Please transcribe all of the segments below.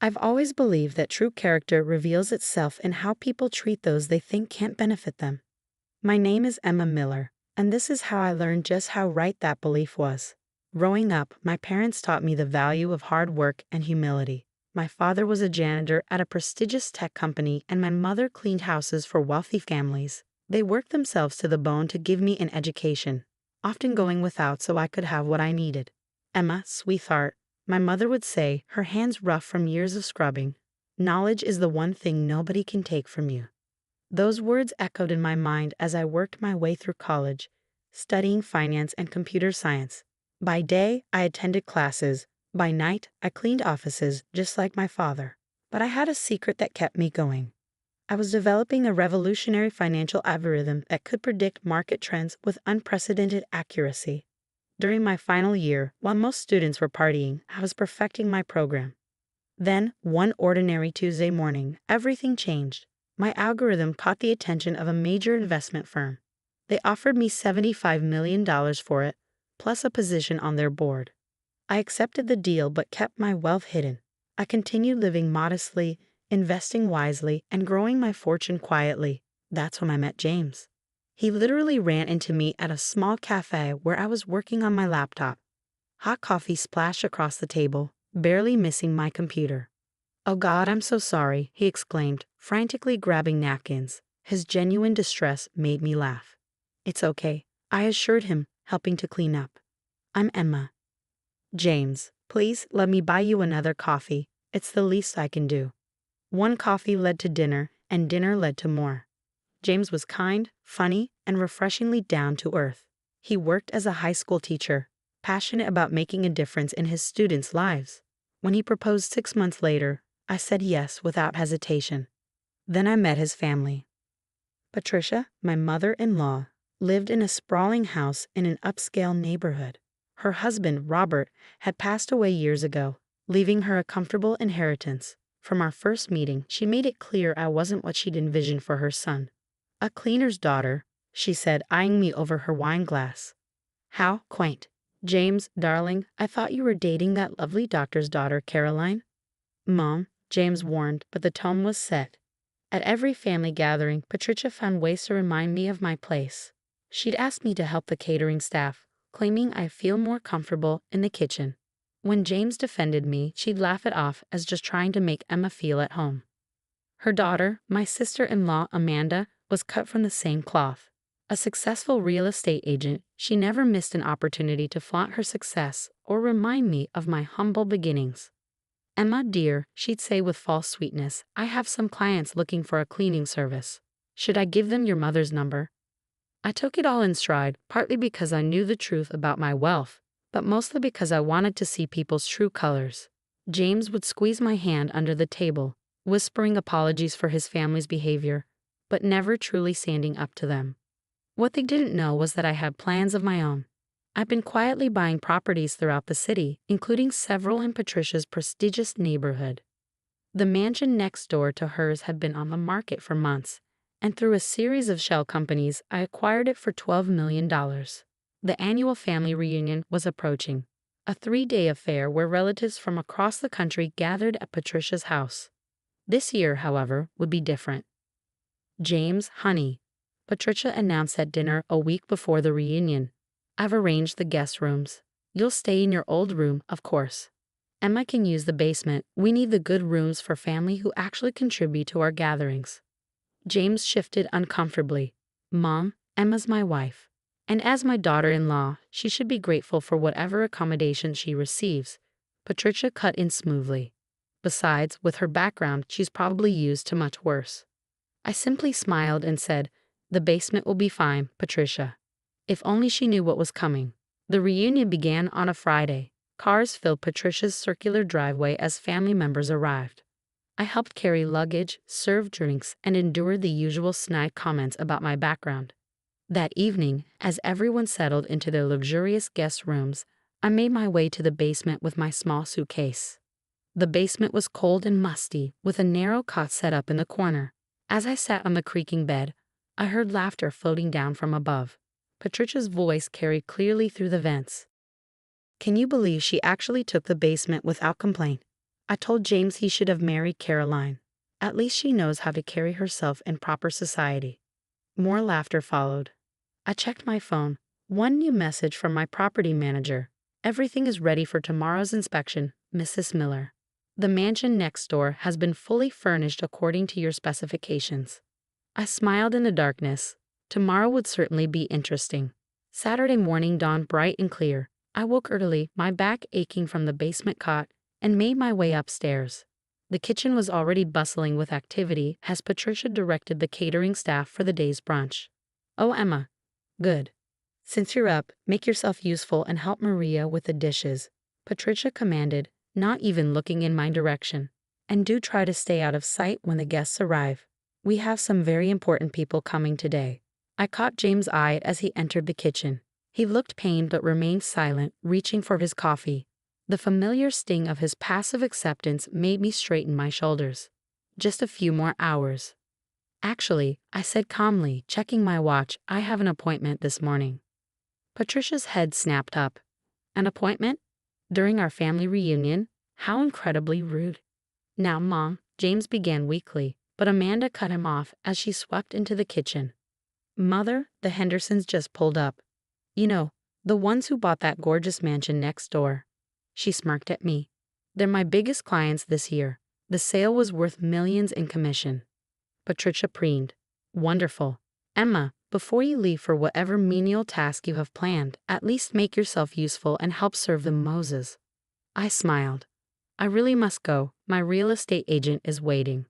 I've always believed that true character reveals itself in how people treat those they think can't benefit them. My name is Emma Miller, and this is how I learned just how right that belief was. Growing up, my parents taught me the value of hard work and humility. My father was a janitor at a prestigious tech company, and my mother cleaned houses for wealthy families. They worked themselves to the bone to give me an education, often going without so I could have what I needed. Emma, sweetheart, my mother would say, her hands rough from years of scrubbing. Knowledge is the one thing nobody can take from you. Those words echoed in my mind as I worked my way through college, studying finance and computer science. By day, I attended classes. By night, I cleaned offices just like my father. But I had a secret that kept me going. I was developing a revolutionary financial algorithm that could predict market trends with unprecedented accuracy. During my final year, while most students were partying, I was perfecting my program. Then, one ordinary Tuesday morning, everything changed. My algorithm caught the attention of a major investment firm. They offered me $75 million for it, plus a position on their board. I accepted the deal but kept my wealth hidden. I continued living modestly, investing wisely, and growing my fortune quietly. That's when I met James. He literally ran into me at a small cafe where I was working on my laptop. Hot coffee splashed across the table, barely missing my computer. "Oh God, I'm so sorry," he exclaimed, frantically grabbing napkins. His genuine distress made me laugh. "It's okay," I assured him, helping to clean up. "I'm Emma." "James, please let me buy you another coffee. It's the least I can do." One coffee led to dinner, and dinner led to more. James was kind, funny, and refreshingly down to earth. He worked as a high school teacher, passionate about making a difference in his students' lives. When he proposed 6 months later, I said yes without hesitation. Then I met his family. Patricia, my mother-in-law, lived in a sprawling house in an upscale neighborhood. Her husband, Robert, had passed away years ago, leaving her a comfortable inheritance. From our first meeting, she made it clear I wasn't what she'd envisioned for her son. "A cleaner's daughter," she said, eyeing me over her wine glass. "How quaint. James, darling, I thought you were dating that lovely doctor's daughter, Caroline." "Mom," James warned, but the tone was set. At every family gathering, Patricia found ways to remind me of my place. She'd ask me to help the catering staff, claiming I feel more comfortable in the kitchen. When James defended me, she'd laugh it off as just trying to make Emma feel at home. Her daughter, my sister-in-law Amanda, was cut from the same cloth. A successful real estate agent, she never missed an opportunity to flaunt her success or remind me of my humble beginnings. "Emma, dear," she'd say with false sweetness, "I have some clients looking for a cleaning service. Should I give them your mother's number?" I took it all in stride, partly because I knew the truth about my wealth, but mostly because I wanted to see people's true colors. James would squeeze my hand under the table, whispering apologies for his family's behavior, but never truly standing up to them. What they didn't know was that I had plans of my own. I've been quietly buying properties throughout the city, including several in Patricia's prestigious neighborhood. The mansion next door to hers had been on the market for months, and through a series of shell companies, I acquired it for $12 million. The annual family reunion was approaching, a 3-day affair where relatives from across the country gathered at Patricia's house. This year, however, would be different. "James, honey," Patricia announced at dinner a week before the reunion, "I've arranged the guest rooms. You'll stay in your old room, of course. Emma can use the basement. We need the good rooms for family who actually contribute to our gatherings." James shifted uncomfortably. "Mom, Emma's my wife. And as my daughter-in-law, she should be grateful for whatever accommodation she receives." Patricia cut in smoothly. "Besides, with her background, she's probably used to much worse." I simply smiled and said, "The basement will be fine, Patricia." If only she knew what was coming. The reunion began on a Friday. Cars filled Patricia's circular driveway as family members arrived. I helped carry luggage, serve drinks, and endured the usual snide comments about my background. That evening, as everyone settled into their luxurious guest rooms, I made my way to the basement with my small suitcase. The basement was cold and musty, with a narrow cot set up in the corner. As I sat on the creaking bed, I heard laughter floating down from above. Patricia's voice carried clearly through the vents. "Can you believe she actually took the basement without complaint? I told James he should have married Caroline. At least she knows how to carry herself in proper society. More laughter followed. I checked my phone. One new message from my property manager. Everything is ready for tomorrow's inspection, Mrs. Miller. The mansion next door has been fully furnished according to your specifications. I smiled in the darkness. Tomorrow would certainly be interesting. Saturday morning dawned bright and clear. I woke early, my back aching from the basement cot, and made my way upstairs. The kitchen was already bustling with activity as Patricia directed the catering staff for the day's brunch. "Oh, Emma. Good. Since you're up, make yourself useful and help Maria with the dishes," Patricia commanded, not even looking in my direction. "And do try to stay out of sight when the guests arrive. We have some very important people coming today." I caught James' eye as he entered the kitchen. He looked pained but remained silent, reaching for his coffee. The familiar sting of his passive acceptance made me straighten my shoulders. Just a few more hours. "Actually," I said calmly, checking my watch, "I have an appointment this morning." Patricia's head snapped up. "An appointment? During our family reunion? How incredibly rude." "Now, Mom," James began weakly, but Amanda cut him off as she swept into the kitchen. "Mother, the Hendersons just pulled up. You know, the ones who bought that gorgeous mansion next door." She smirked at me. "They're my biggest clients this year. The sale was worth millions in commission." Patricia preened. "Wonderful. Emma, before you leave for whatever menial task you have planned, at least make yourself useful and help serve the Moses." I smiled. "I really must go. My real estate agent is waiting."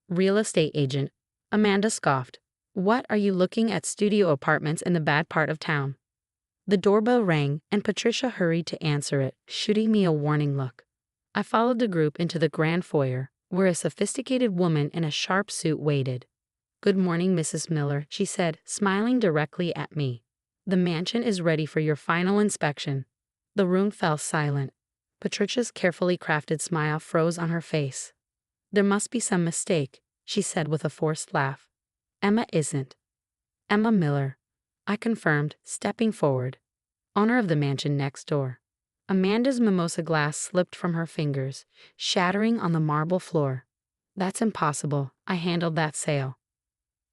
"Real estate agent?" Amanda scoffed. "What, are you looking at studio apartments in the bad part of town?" The doorbell rang, and Patricia hurried to answer it, shooting me a warning look. I followed the group into the grand foyer, where a sophisticated woman in a sharp suit waited. "Good morning, Mrs. Miller," she said, smiling directly at me. "The mansion is ready for your final inspection." The room fell silent. Patricia's carefully crafted smile froze on her face. "There must be some mistake," she said with a forced laugh. "Emma isn't." "Emma Miller," I confirmed, stepping forward. "Owner of the mansion next door." Amanda's mimosa glass slipped from her fingers, shattering on the marble floor. "That's impossible. I handled that sale."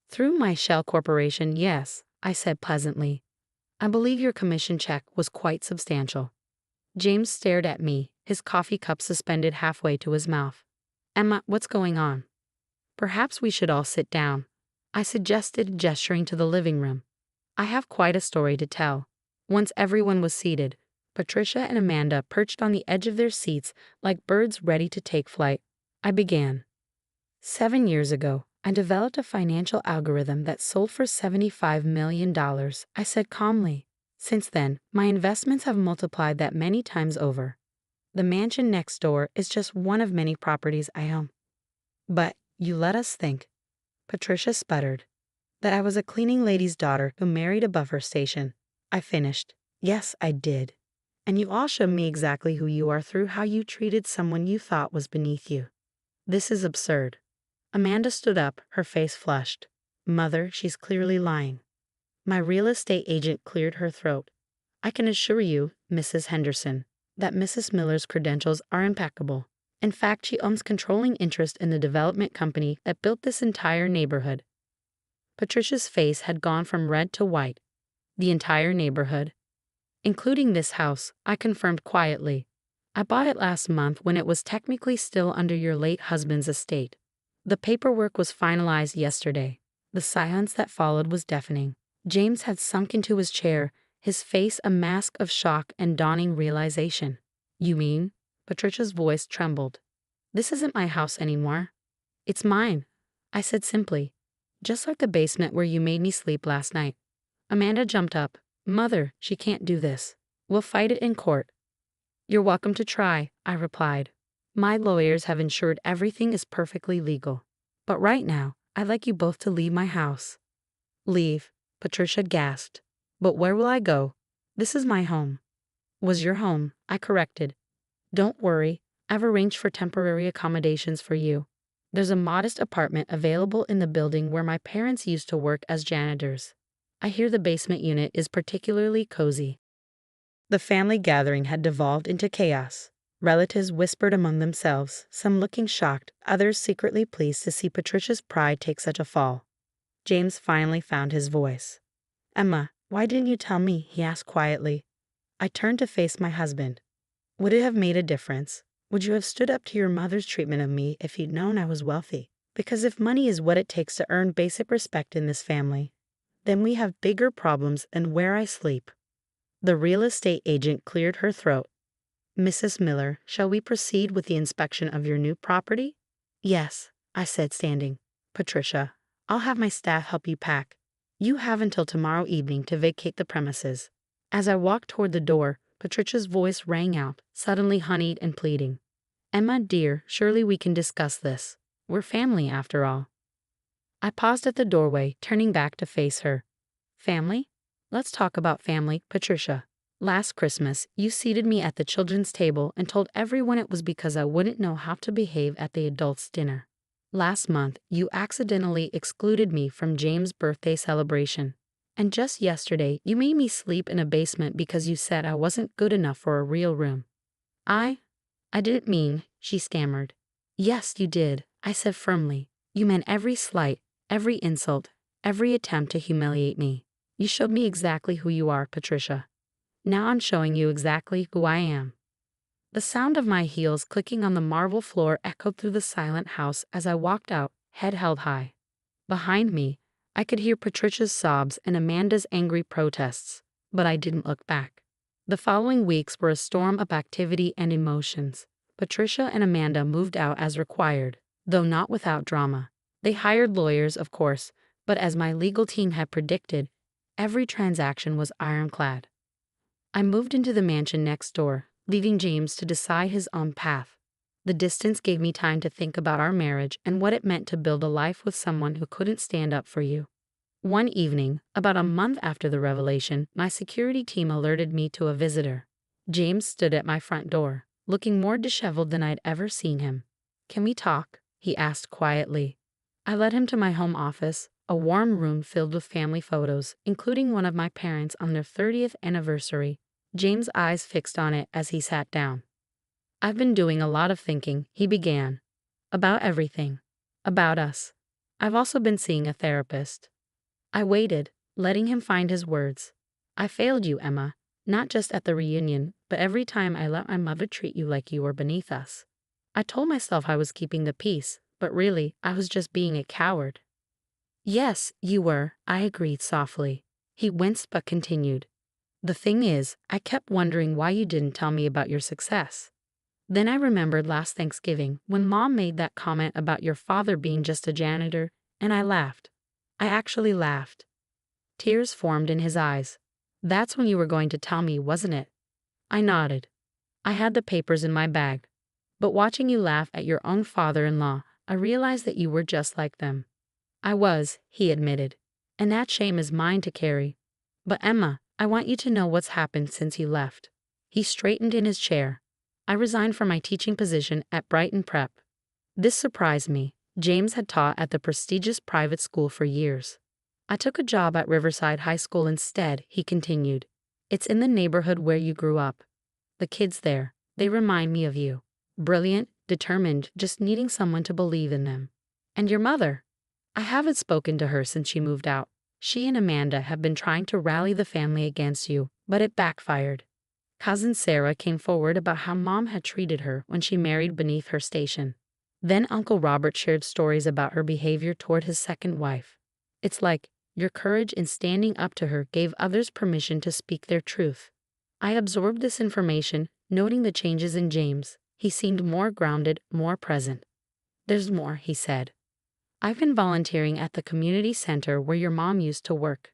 "Through my shell corporation, yes," I said pleasantly. "I believe your commission check was quite substantial." James stared at me, his coffee cup suspended halfway to his mouth. "Emma, what's going on?" "Perhaps we should all sit down," I suggested, gesturing to the living room. "I have quite a story to tell." Once everyone was seated, Patricia and Amanda perched on the edge of their seats like birds ready to take flight. I began. 7 years ago, I developed a financial algorithm that sold for $75 million, I said calmly. Since then, my investments have multiplied that many times over. The mansion next door is just one of many properties I own. "But you let us think," Patricia sputtered, "that I was a cleaning lady's daughter who married above her station." I finished. "Yes, I did. And you all showed me exactly who you are through how you treated someone you thought was beneath you." "This is absurd." Amanda stood up, her face flushed. "Mother, she's clearly lying." My real estate agent cleared her throat. "I can assure you, Mrs. Henderson, that Mrs. Miller's credentials are impeccable. In fact, she owns controlling interest in the development company that built this entire neighborhood." Patricia's face had gone from red to white. "The entire neighborhood?" "Including this house," I confirmed quietly. "I bought it last month when it was technically still under your late husband's estate. The paperwork was finalized yesterday." The silence that followed was deafening. James had sunk into his chair, his face a mask of shock and dawning realization. "You mean?" Patricia's voice trembled. "This isn't my house anymore." "It's mine," I said simply. "Just like the basement where you made me sleep last night." Amanda jumped up. "Mother, she can't do this. We'll fight it in court." "You're welcome to try," I replied. "My lawyers have ensured everything is perfectly legal. But right now, I'd like you both to leave my house." "Leave?" Patricia gasped. "But where will I go? This is my home." "Was your home," I corrected. "Don't worry, I've arranged for temporary accommodations for you. There's a modest apartment available in the building where my parents used to work as janitors. I hear the basement unit is particularly cozy." The family gathering had devolved into chaos. Relatives whispered among themselves, some looking shocked, others secretly pleased to see Patricia's pride take such a fall. James finally found his voice. "Emma, why didn't you tell me?" he asked quietly. I turned to face my husband. "Would it have made a difference? Would you have stood up to your mother's treatment of me if you'd known I was wealthy? Because if money is what it takes to earn basic respect in this family, then we have bigger problems than where I sleep." The real estate agent cleared her throat. "Mrs. Miller, shall we proceed with the inspection of your new property?" "Yes," I said, standing. "Patricia, I'll have my staff help you pack. You have until tomorrow evening to vacate the premises." As I walked toward the door, Patricia's voice rang out, suddenly honeyed and pleading. "Emma, dear, surely we can discuss this. We're family, after all." I paused at the doorway, turning back to face her. "Family? Let's talk about family, Patricia. Last Christmas, you seated me at the children's table and told everyone it was because I wouldn't know how to behave at the adults' dinner. Last month, you accidentally excluded me from James' birthday celebration. And just yesterday, you made me sleep in a basement because you said I wasn't good enough for a real room." I didn't mean," she stammered. "Yes, you did," I said firmly. "You meant every slight, every insult, every attempt to humiliate me. You showed me exactly who you are, Patricia. Now I'm showing you exactly who I am." The sound of my heels clicking on the marble floor echoed through the silent house as I walked out, head held high. Behind me, I could hear Patricia's sobs and Amanda's angry protests, but I didn't look back. The following weeks were a storm of activity and emotions. Patricia and Amanda moved out as required, though not without drama. They hired lawyers, of course, but as my legal team had predicted, every transaction was ironclad. I moved into the mansion next door, leaving James to decide his own path. The distance gave me time to think about our marriage and what it meant to build a life with someone who couldn't stand up for you. One evening, about a month after the revelation, my security team alerted me to a visitor. James stood at my front door, looking more disheveled than I'd ever seen him. "Can we talk?" he asked quietly. I led him to my home office, a warm room filled with family photos, including one of my parents on their 30th anniversary. James' eyes fixed on it as he sat down. "I've been doing a lot of thinking," he began. "About everything. About us. I've also been seeing a therapist." I waited, letting him find his words. "I failed you, Emma, not just at the reunion, but every time I let my mother treat you like you were beneath us. I told myself I was keeping the peace, but really, I was just being a coward." "Yes, you were," I agreed softly. He winced but continued. "The thing is, I kept wondering why you didn't tell me about your success. Then I remembered last Thanksgiving when Mom made that comment about your father being just a janitor, and I laughed. I actually laughed." Tears formed in his eyes. "That's when you were going to tell me, wasn't it?" I nodded. "I had the papers in my bag. But watching you laugh at your own father-in-law, I realized that you were just like them." "I was," he admitted. "And that shame is mine to carry. But Emma, I want you to know what's happened since you left." He straightened in his chair. "I resigned from my teaching position at Brighton Prep." This surprised me. James had taught at the prestigious private school for years. "I took a job at Riverside High School instead," he continued. "It's in the neighborhood where you grew up. The kids there, they remind me of you. Brilliant, determined, just needing someone to believe in them. And your mother? I haven't spoken to her since she moved out. She and Amanda have been trying to rally the family against you, but it backfired. Cousin Sarah came forward about how Mom had treated her when she married beneath her station. Then Uncle Robert shared stories about her behavior toward his second wife. It's like your courage in standing up to her gave others permission to speak their truth." I absorbed this information, noting the changes in James. He seemed more grounded, more present. "There's more," he said. "I've been volunteering at the community center where your mom used to work.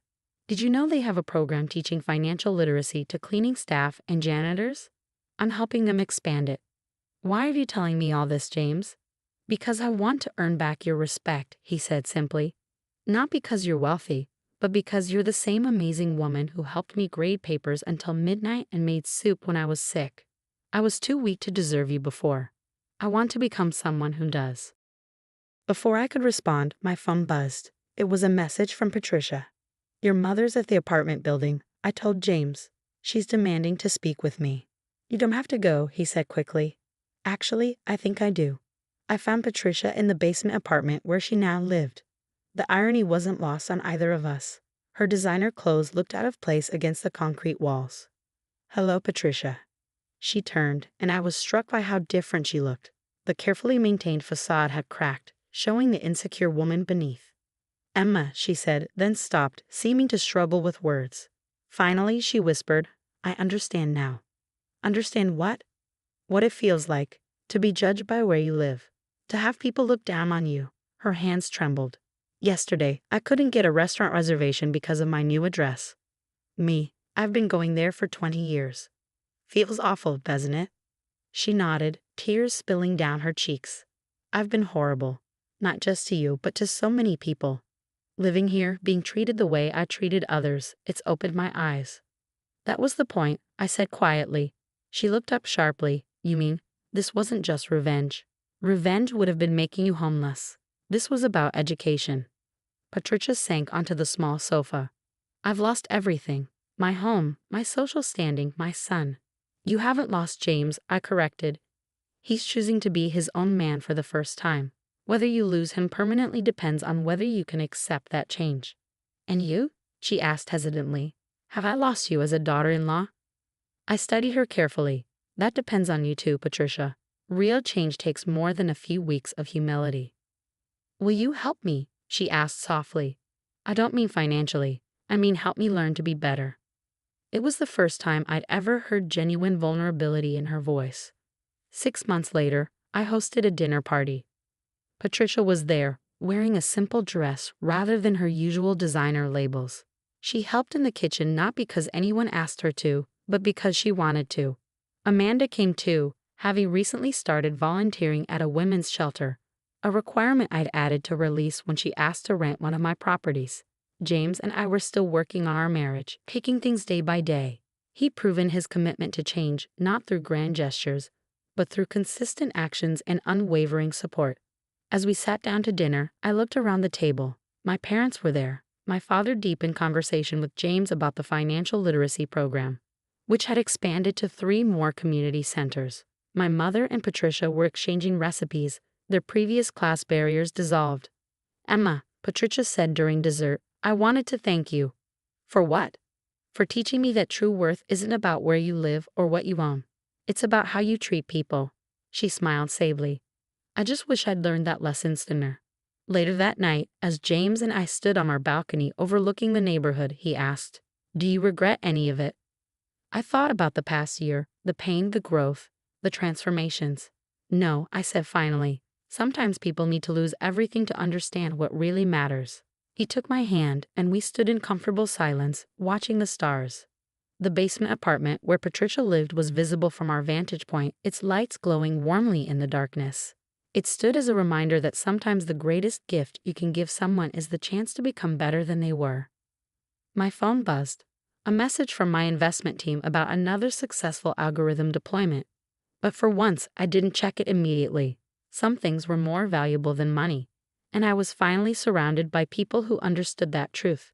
Did you know they have a program teaching financial literacy to cleaning staff and janitors? I'm helping them expand it." "Why are you telling me all this, James?" "Because I want to earn back your respect," he said simply. "Not because you're wealthy, but because you're the same amazing woman who helped me grade papers until midnight and made soup when I was sick. I was too weak to deserve you before. I want to become someone who does." Before I could respond, my phone buzzed. It was a message from Patricia. "Your mother's at the apartment building," I told James. "She's demanding to speak with me." You don't have to go, he said quickly. Actually, I think I do. I found Patricia in the basement apartment where she now lived. The irony wasn't lost on either of us. Her designer clothes looked out of place against the concrete walls. Hello, Patricia. She turned, and I was struck by how different she looked. The carefully maintained facade had cracked, showing the insecure woman beneath. Emma, she said, then stopped, seeming to struggle with words. Finally, she whispered, I understand now. Understand what? What it feels like, to be judged by where you live. To have people look down on you. Her hands trembled. Yesterday, I couldn't get a restaurant reservation because of my new address. I've been going there for 20 years. Feels awful, doesn't it? She nodded, tears spilling down her cheeks. I've been horrible. Not just to you, but to so many people. Living here, being treated the way I treated others, it's opened my eyes. That was the point, I said quietly. She looked up sharply. You mean, this wasn't just revenge? Revenge would have been making you homeless. This was about education. Patricia sank onto the small sofa. I've lost everything. My home, my social standing, my son. You haven't lost James, I corrected. He's choosing to be his own man for the first time. Whether you lose him permanently depends on whether you can accept that change. And you? She asked hesitantly. Have I lost you as a daughter-in-law? I studied her carefully. That depends on you too, Patricia. Real change takes more than a few weeks of humility. Will you help me? She asked softly. I don't mean financially. I mean help me learn to be better. It was the first time I'd ever heard genuine vulnerability in her voice. 6 months later, I hosted a dinner party. Patricia was there, wearing a simple dress rather than her usual designer labels. She helped in the kitchen not because anyone asked her to, but because she wanted to. Amanda came too, having recently started volunteering at a women's shelter, a requirement I'd added to her lease when she asked to rent one of my properties. James and I were still working on our marriage, taking things day by day. He'd proven his commitment to change not through grand gestures, but through consistent actions and unwavering support. As we sat down to dinner, I looked around the table. My parents were there, my father deep in conversation with James about the financial literacy program, which had expanded to 3 more community centers. My mother and Patricia were exchanging recipes, their previous class barriers dissolved. Emma, Patricia said during dessert, I wanted to thank you. For what? For teaching me that true worth isn't about where you live or what you own. It's about how you treat people. She smiled sadly. I just wish I'd learned that lesson sooner. Later that night, as James and I stood on our balcony overlooking the neighborhood, he asked, Do you regret any of it? I thought about the past year, the pain, the growth, the transformations. No, I said finally. Sometimes people need to lose everything to understand what really matters. He took my hand, and we stood in comfortable silence, watching the stars. The basement apartment where Patricia lived was visible from our vantage point, its lights glowing warmly in the darkness. It stood as a reminder that sometimes the greatest gift you can give someone is the chance to become better than they were. My phone buzzed. A message from my investment team about another successful algorithm deployment. But for once, I didn't check it immediately. Some things were more valuable than money. And I was finally surrounded by people who understood that truth.